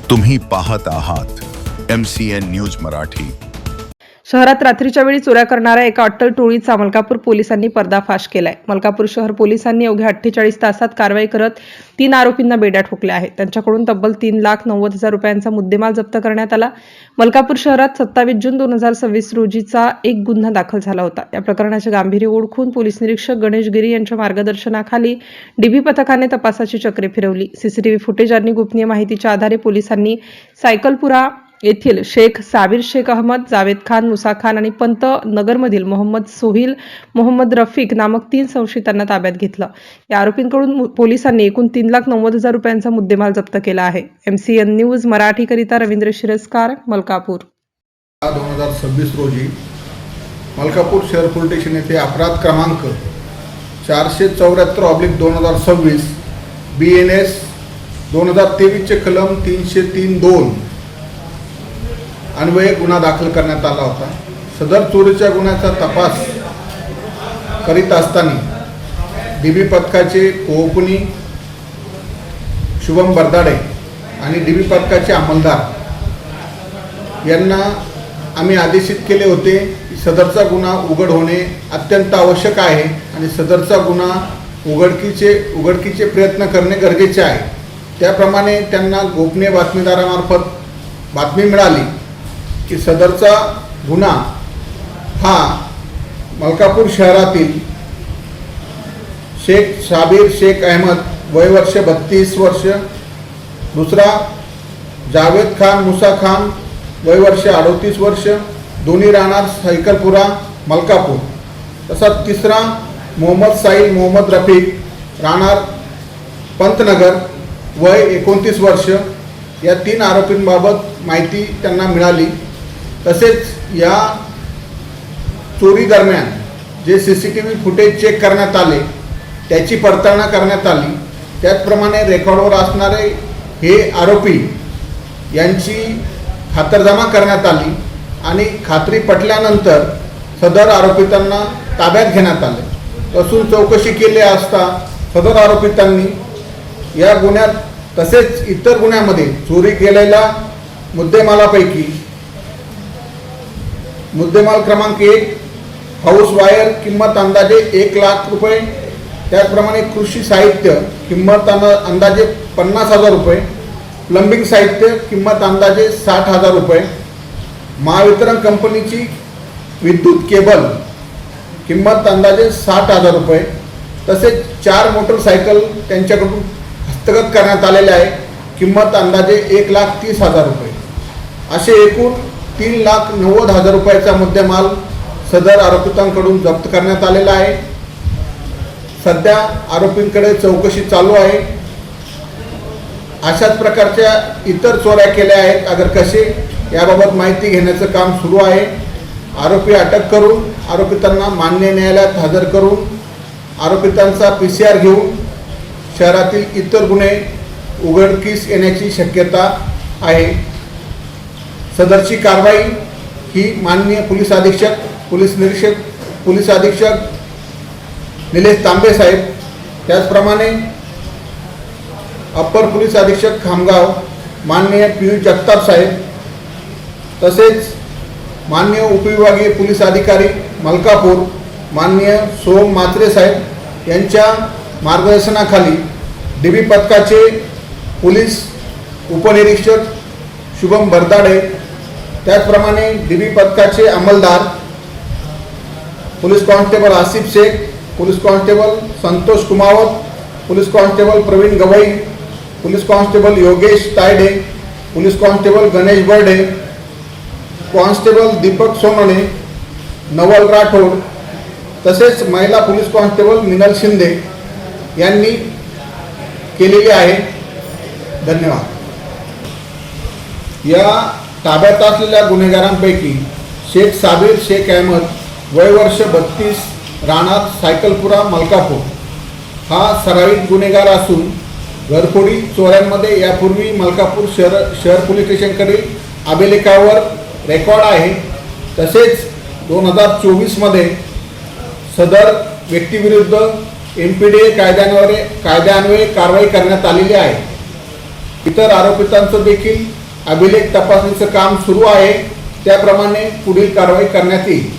तुम्ही पाहत आहात MCN न्यूज मराठी। शहरात रात्रीच्या वेळी चोऱ्या करणाऱ्या एका अट्टल टोळीचा मलकापूर पोलिसांनी पर्दाफाश केलाय। मलकापूर शहर पोलिसांनी अवघ्या 48 तासात कारवाई करत 3 आरोपींना बेड्या ठोकल्या आहेत। त्यांच्याकडून तब्बल 3,90,000 रुपयांचा मुद्देमाल जप्त करण्यात आला। मलकापूर शहरात 27 जून 2026 रोजीचा एक गुन्हा दाखल झाला होता। या प्रकरणाचे गांभीर्य ओळखून पोलीस निरीक्षक गणेश गिरी यांच्या मार्गदर्शनाखाली डीबी पथकाने तपासाची चक्रे फिरवली। सीसीटीव्ही फुटेज आणि गोपनीय माहितीच्या आधारे पोलिसांनी सायकलपुरा येथील शेख साबिर शेख अहमद, जावेद खान, मुसा खान आणि पंत नगरमधील मोहम्मद सोहिल, मोहम्मद रफीक नामक 3 संशयितांना ताब्यात घेतलं। या आरोपींकडून पोलिसांनी एकूण 3,90,000 रुपयांचा मुद्देमाल जप्त केला आहे। MCN न्यूज मराठी करिता रवींद्र शिरस्कार, मलकापूर। 2026 रोजी मलकापूर शहर पोलीस स्टेशन येथे अपराध क्रमांक 474/2026 BNS 2023 चे कलम 303(2) अन्वये गुन्हा दाखल करण्यात आला होता। सदर चोरीच्या गुन्ह्याचा तपास करीत असताना डीबी पथकाचे कोकणी शुभम बरदाडे आणि डीबी पथकाचे अंमलदार यांना आम्ही आदेशित केले होते की सदरचा गुन्हा उघड होणे अत्यंत आवश्यक आहे आणि सदरचा गुन्हा उघडकीचे प्रयत्न करणे गरजेचे आहे। त्याप्रमाणे त्यांना गोपनीय बातमीदारामार्फत बातमी मिळाली की सदरचा गुन्हा हा मलकापूर शहरातील शेख साबिर शेख अहमद वय वर्ष 32 वर्ष, दुसरा जावेद खान मुसा खान वय वर्ष 38 वर्ष, दोन्ही राहणार सायकलपुरा मलकापूर, तसाच तिसरा मोहम्मद साहिल मोहम्मद रफीक राहणार पंतनगर वय 29 वर्ष, या 3 आरोपींबाबत माहिती त्यांना मिळाली। तसेच या चोरी दरम्यान जे सीसीटीव्ही फुटेज चेक करण्यात आले त्याची पडताळणी करण्यात आली। त्याचप्रमाणे रेकॉर्डवर असणारे हे आरोपी यांची खातरजमा करण्यात आली आणि खात्री पटल्यानंतर सदर आरोपितांना ताब्यात घेण्यात आले। असून चौकशी केली असता सदर आरोपितांनी या गुन्ह्यात तसेच इतर गुन्ह्यामध्ये चोरी केलेल्या मुद्देमालापैकी मुद्देमाल क्रमांक 1 हाऊस वायर किंमत अंदाजे 1,00,000 रुपये, त्याचप्रमाणे कृषी साहित्य किंमत अंदाजे 50,000 रुपये, प्लंबिंग साहित्य किंमत अंदाजे 60,000 रुपये, महावितरण कंपनीची विद्युत केबल किंमत अंदाजे 60,000 रुपये, तसेच 4 मोटरसायकल त्यांच्याकडून हस्तगत करण्यात आलेले आहे, किंमत अंदाजे 1,30,000 रुपये, असे एकूण 3,90,000 रुपयाचा मुद्देमाल सदर आरोपितांकडून जप्त करण्यात आलेला आहे। सध्या आरोपींकडे चौकशी चालू आहे। अशाच प्रकारच्या इतर चोऱ्या केल्या आहेत अगर कसे याबाबत माहिती घेण्याचं काम सुरू आहे। आरोपी अटक करून आरोपितांना मान्य न्यायालयात हजर करून आरोपितांचा PCR घेऊन शहरातील इतर गुन्हे उघडकीस येण्याची शक्यता आहे। सदरची कारवाई ही माननीय पोलीस अधीक्षक पोलीस अधीक्षक निलेश तांबे साहेब, त्याचप्रमाणे अप्पर पोलीस अधीक्षक खामगाव माननीय पीयू जगताप साहेब, तसेच माननीय उपविभागीय पोलीस अधिकारी मलकापूर माननीय सोम मात्रे साहेब यांच्या मार्गदर्शनाखाली डीबी पथकाचे पोलीस उपनिरीक्षक शुभम बरदाडे, त्याचप्रमाणे डीबी पथकाचे अंमलदार police constable Asif Shaikh, police constable Santosh Kumawat, police constable Pravin Gawai, police constable Yogesh Tayade, police constable Ganesh Barde, constable Deepak Sonawane, Naval Rathod, तसेच महिला पोलीस कॉन्स्टेबल मिनल शिंदे यांनी केलेली आहे। धन्यवाद। या ताब्यात असलेल्या गुन्हेगारांपैकी शेख साबिर शेख अहमद वय वर्ष 32 राहणार सायकलपुरा मलकापूर हा सराईत गुन्हेगार असून घरफोडी चोऱ्यांमध्ये यापूर्वी मलकापूर शहर पोलीस स्टेशनकडील अभिलेखावर रेकॉर्ड आहे। तसेच 2024 मध्ये सदर व्यक्तीविरुद्ध MPDA कायद्यान्वये कारवाई करण्यात आलेली आहे। इतर आरोपितांचं देखील अभिलेख तपासणीचं काम सुरू आहे, त्याप्रमाणे पुढील कारवाई करण्यात येईल.